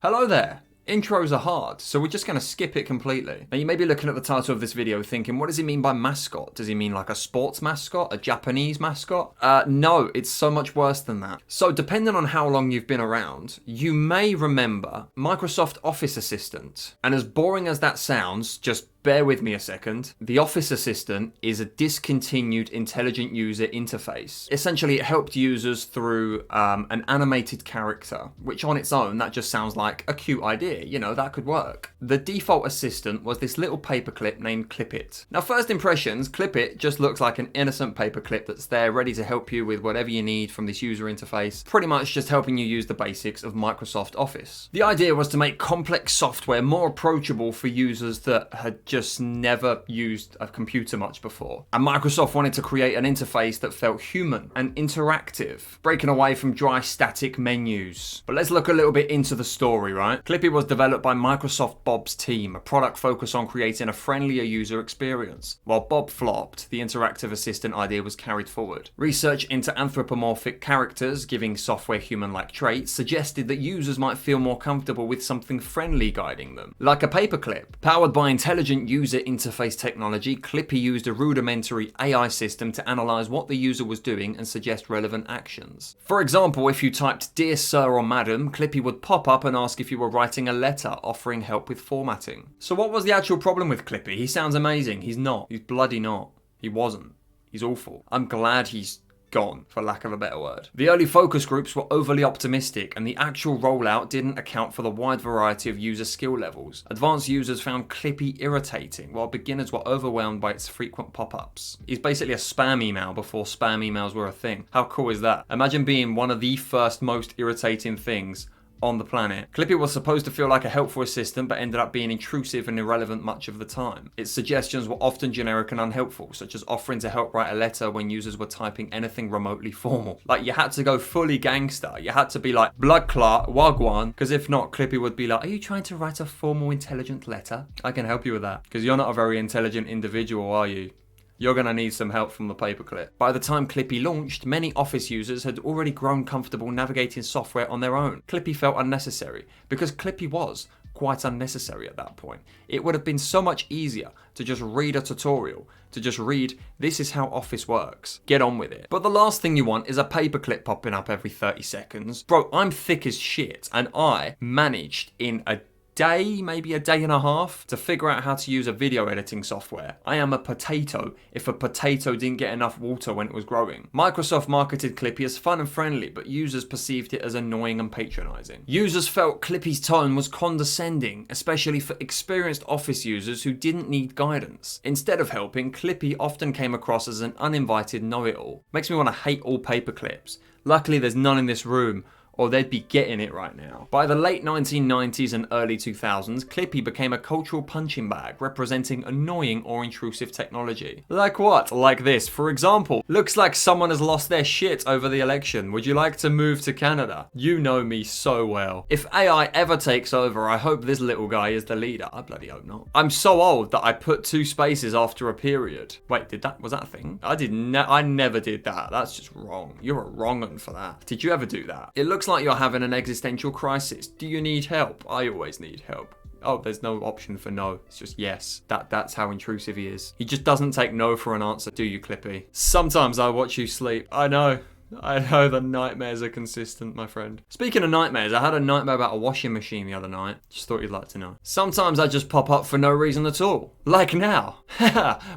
Hello there. Intros are hard, so we're just going to skip it completely. Now you may be looking at the title of this video thinking, what does he mean by mascot? Does he mean like a sports mascot? A Japanese mascot? No, it's so much worse than that. So depending on how long you've been around, you may remember Microsoft Office Assistant. And as boring as that sounds, just bear with me a second. The Office Assistant is a discontinued intelligent user interface. Essentially, it helped users through an animated character, which on its own, that just sounds like a cute idea. You know, that could work. The default assistant was this little paperclip named Clippy. Now, first impressions, Clippy just looks like an innocent paperclip that's there ready to help you with whatever you need from this user interface, pretty much just helping you use the basics of Microsoft Office. The idea was to make complex software more approachable for users that had just never used a computer much before. And Microsoft wanted to create an interface that felt human and interactive, breaking away from dry static menus. But let's look a little bit into the story, right? Clippy was developed by Microsoft Bob's team, a product focused on creating a friendlier user experience. While Bob flopped, the interactive assistant idea was carried forward. Research into anthropomorphic characters, giving software human-like traits, suggested that users might feel more comfortable with something friendly guiding them, like a paperclip. Powered by intelligent user interface technology, Clippy used a rudimentary AI system to analyze what the user was doing and suggest relevant actions. For example, if you typed "Dear Sir" or "Madam," Clippy would pop up and ask if you were writing a letter offering help with formatting. So what was the actual problem with Clippy? He sounds amazing. He's not. He's bloody not. He wasn't. He's awful. I'm glad he's gone, for lack of a better word. The early focus groups were overly optimistic, and the actual rollout didn't account for the wide variety of user skill levels. Advanced users found Clippy irritating, while beginners were overwhelmed by its frequent pop-ups. He's basically a spam email before spam emails were a thing. How cool is that? Imagine being one of the first most irritating things on the planet. Clippy was supposed to feel like a helpful assistant, but ended up being intrusive and irrelevant much of the time. Its suggestions were often generic and unhelpful, such as offering to help write a letter when users were typing anything remotely formal. Like, you had to go fully gangster. You had to be like, blood clot, wagwan, because if not, Clippy would be like, are you trying to write a formal, intelligent letter? I can help you with that, because you're not a very intelligent individual, are you? You're going to need some help from the paperclip. By the time Clippy launched, many Office users had already grown comfortable navigating software on their own. Clippy felt unnecessary, because Clippy was quite unnecessary at that point. It would have been so much easier to just read a tutorial, to just read, this is how Office works. Get on with it. But the last thing you want is a paperclip popping up every 30 seconds. Bro, I'm thick as shit, and I managed in a day, maybe a day and a half, to figure out how to use a video editing software. I am a potato if a potato didn't get enough water when it was growing. Microsoft marketed Clippy as fun and friendly, but users perceived it as annoying and patronizing. Users felt Clippy's tone was condescending, especially for experienced Office users who didn't need guidance. Instead of helping, Clippy often came across as an uninvited know-it-all. Makes me want to hate all paperclips. Luckily, there's none in this room, or they'd be getting it right now. By the late 1990s and early 2000s, Clippy became a cultural punching bag representing annoying or intrusive technology. Like what? Like this. For example, looks like someone has lost their shit over the election. Would you like to move to Canada? You know me so well. If AI ever takes over, I hope this little guy is the leader. I bloody hope not. I'm so old that I put 2 spaces after a period. Wait, was that a thing? I never did that. That's just wrong. You're a wrong un for that. Did you ever do that? It looks like you're having an existential crisis. Do you need help? I always need help. Oh, there's no option for no. It's just yes. That's how intrusive he is. He just doesn't take no for an answer, do you, Clippy? Sometimes I watch you sleep. I know the nightmares are consistent, my friend. Speaking of nightmares, I had a nightmare about a washing machine the other night. Just thought you'd like to know. Sometimes I just pop up for no reason at all. Like now.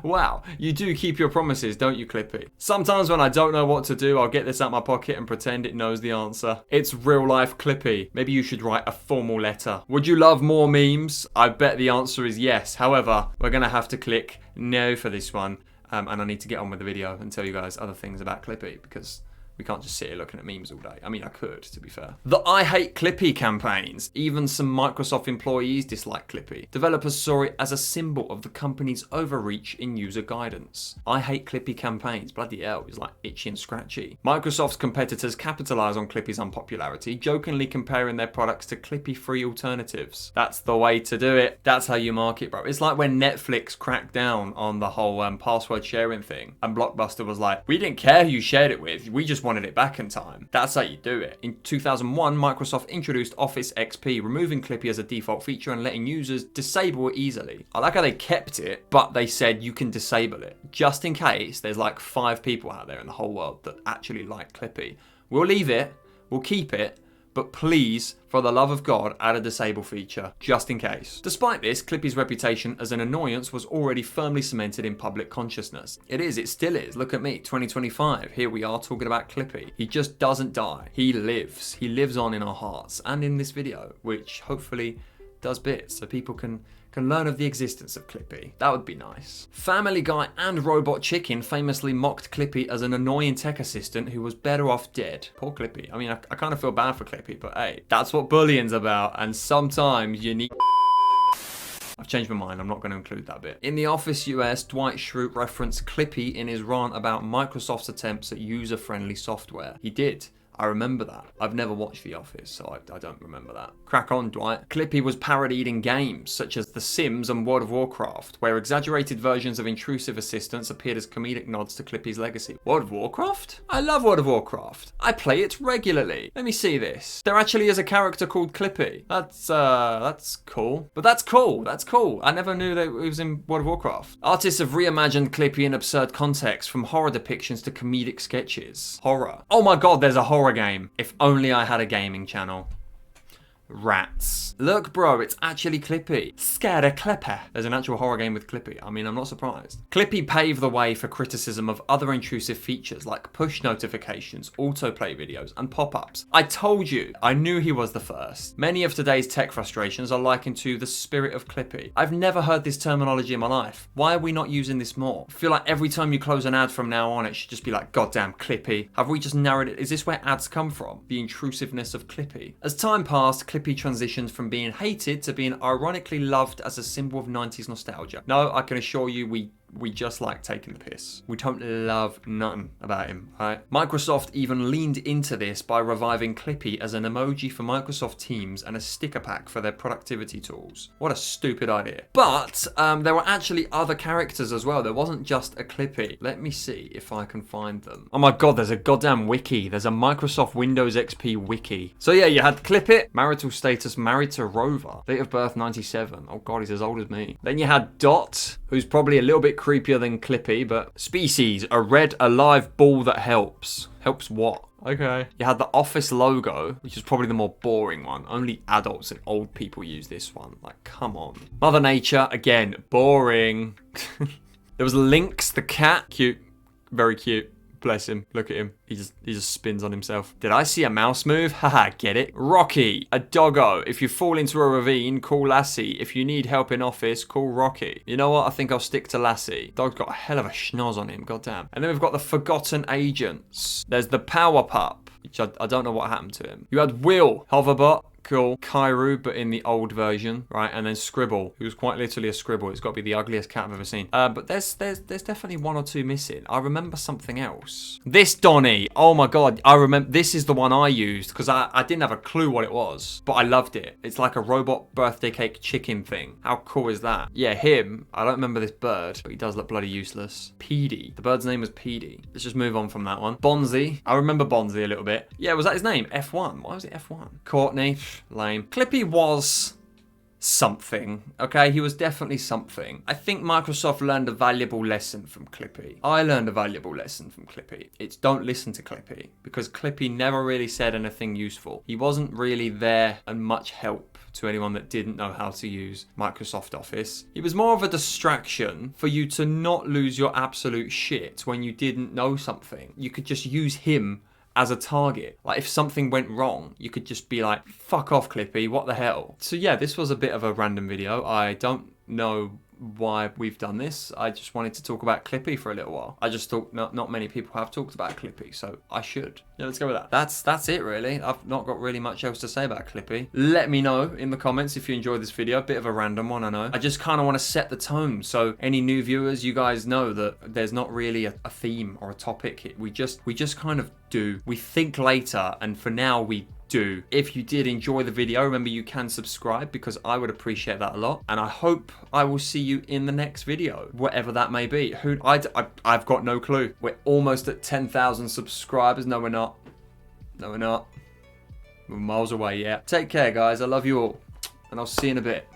Wow, you do keep your promises, don't you, Clippy? Sometimes when I don't know what to do, I'll get this out my pocket and pretend it knows the answer. It's real life Clippy. Maybe you should write a formal letter. Would you love more memes? I bet the answer is yes. However, we're gonna have to click no for this one. And I need to get on with the video and tell you guys other things about Clippy, because we can't just sit here looking at memes all day. I mean, I could, to be fair. The I Hate Clippy campaigns. Even some Microsoft employees dislike Clippy. Developers saw it as a symbol of the company's overreach in user guidance. I Hate Clippy campaigns. Bloody hell, it's like itchy and scratchy. Microsoft's competitors capitalize on Clippy's unpopularity, jokingly comparing their products to Clippy-free alternatives. That's the way to do it. That's how you market, bro. It's like when Netflix cracked down on the whole password sharing thing, and Blockbuster was like, we didn't care who you shared it with. We just just wanted it back in time. That's how you do it. In 2001, Microsoft introduced Office XP, removing Clippy as a default feature and letting users disable it easily. I like how they kept it, but they said you can disable it, just in case there's like 5 people out there in the whole world that actually like Clippy. We'll leave it, we'll keep it, but please, for the love of God, add a disable feature, just in case. Despite this, Clippy's reputation as an annoyance was already firmly cemented in public consciousness. It still is. Look at me, 2025. Here we are talking about Clippy. He just doesn't die. He lives. He lives on in our hearts and in this video, which hopefully does bits so people can learn of the existence of Clippy. That would be nice. Family Guy and Robot Chicken famously mocked Clippy as an annoying tech assistant who was better off dead. Poor Clippy. I mean, I kind of feel bad for Clippy, but hey, that's what bullying's about, and sometimes you need... I've changed my mind, I'm not going to include that bit. In The Office US, Dwight Schrute referenced Clippy in his rant about Microsoft's attempts at user-friendly software. He did. I remember that. I've never watched The Office, so I don't remember that. Crack on, Dwight. Clippy was parodied in games such as The Sims and World of Warcraft, where exaggerated versions of intrusive assistants appeared as comedic nods to Clippy's legacy. World of Warcraft? I love World of Warcraft. I play it regularly. Let me see this. There actually is a character called Clippy. That's cool. But that's cool. I never knew that it was in World of Warcraft. Artists have reimagined Clippy in absurd contexts, from horror depictions to comedic sketches. Horror. Oh my god, there's a horror game. If only I had a gaming channel. Rats. Look, bro, it's actually Clippy. Scared of Clippy. There's an actual horror game with Clippy. I mean, I'm not surprised. Clippy paved the way for criticism of other intrusive features like push notifications, autoplay videos, and pop-ups. I told you, I knew he was the first. Many of today's tech frustrations are likened to the spirit of Clippy. I've never heard this terminology in my life. Why are we not using this more? I feel like every time you close an ad from now on, it should just be like, goddamn Clippy. Have we just narrowed it? Is this where ads come from? The intrusiveness of Clippy. As time passed, Clippy transitioned from being hated to being ironically loved as a symbol of 90s nostalgia. No, I can assure you we just like taking the piss. We don't love nothing about him, right? Microsoft even leaned into this by reviving Clippy as an emoji for Microsoft Teams and a sticker pack for their productivity tools. What a stupid idea. But there were actually other characters as well. There wasn't just a Clippy. Let me see if I can find them. Oh my god, there's a goddamn wiki. There's a Microsoft Windows XP wiki. So yeah, you had Clippy, marital status married to Rover, date of birth 97. Oh god, he's as old as me. Then you had Dot, who's probably a little bit creepier than Clippy, but species, a red alive ball that helps. Helps what? Okay. You had the Office logo, which is probably the more boring one. Only adults and old people use this one. Like, come on. Mother Nature, again, boring. There was Lynx, the cat. Cute. Very cute. Bless him. Look at him. He just spins on himself. Did I see a mouse move? Haha, get it? Rocky, a doggo. If you fall into a ravine, call Lassie. If you need help in office, call Rocky. You know what? I think I'll stick to Lassie. Dog's got a hell of a schnoz on him. Goddamn. And then we've got the Forgotten Agents. There's the Power Pup, which I don't know what happened to him. You had Will, Hoverbot. Cool. Kairu, but in the old version, right? And then Scribble, who's quite literally a scribble. It's got to be the ugliest cat I've ever seen. But there's definitely one or two missing. I remember something else. This Donnie. Oh my god. I remember. This is the one I used because I didn't have a clue what it was, but I loved it. It's like a robot birthday cake chicken thing. How cool is that? Yeah, him. I don't remember this bird, but he does look bloody useless. Petey. The bird's name was Petey. Let's just move on from that one. Bonzi. I remember Bonzi a little bit. Yeah, was that his name? F1. Why was it F1? Courtney. Lame. Clippy was something, okay? He was definitely something. I think Microsoft learned a valuable lesson from Clippy. I learned a valuable lesson from Clippy. It's don't listen to Clippy, because Clippy never really said anything useful. He wasn't really there and much help to anyone that didn't know how to use Microsoft Office. He was more of a distraction for you to not lose your absolute shit when you didn't know something. You could just use him as a target. Like, if something went wrong, you could just be like, fuck off, Clippy, what the hell? So yeah, this was a bit of a random video. I don't know why we've done this. I just wanted to talk about Clippy for a little while. I just thought not many people have talked about Clippy, so I should. Yeah, let's go with that. That's it really. I've not got really much else to say about Clippy. Let me know in the comments if you enjoyed this video. A bit of a random one, I know. I just kind of want to set the tone, so any new viewers, you guys know that there's not really a theme or a topic here. We just kind of do. We think later, and for now we do. If you did enjoy the video, remember you can subscribe because I would appreciate that a lot. And I hope I will see you in the next video, whatever that may be. I've got no clue. We're almost at 10,000 subscribers. No, we're not. No, we're not. We're miles away, yeah. Take care, guys. I love you all. And I'll see you in a bit.